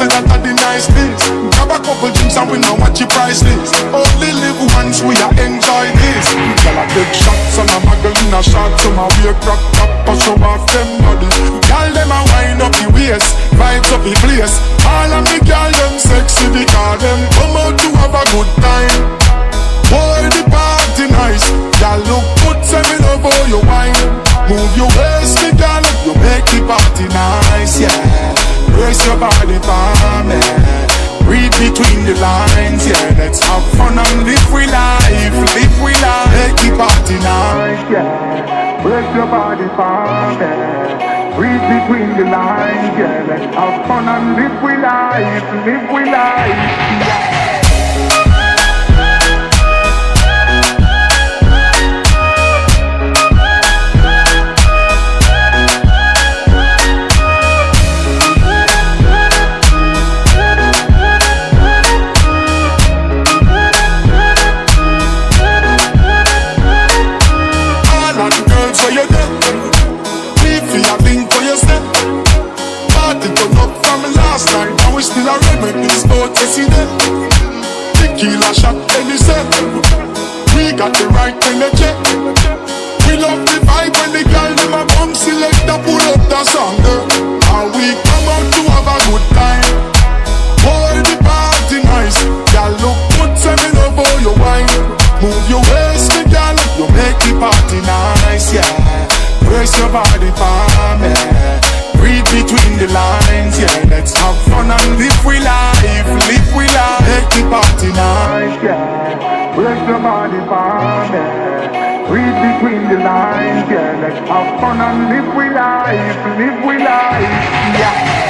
say that are the nice things. Grab a couple drinks and we know what your price is. Only live once, we are enjoy this. Girl I take shots and a muggle in a shot. So my way crack up and show off them body. Girl them a wind up the waist, vibes up the place. All of me girl them sexy because them come out to have a good time. Boy the party nice. Girl look good, say me love how you wine. Move your waist me girl, you make the party nice, yeah. Brace your body for me. Read between the lines, yeah. Let's have fun and live we life, live we life. Make the party nice, yeah. Brace your body for me. Read between the lines, yeah. Let's have fun and live we life, yeah. Still a reminisce about yesterday. Tequila shot any set. We got the right energy. We love the vibe when the girl them a bum select a pull up the song. And we come out to have a good time. Boy the party nice. Girl look good, say me love how you wine. Move your waist me girl, you make the party nice, yeah. Brace your body for me. Read between the lines, yeah. Let's have fun and live we life, live we life. Make the party nice, yeah. Brace your body for me. Read between the lines, yeah. Let's have fun and live we life, yeah.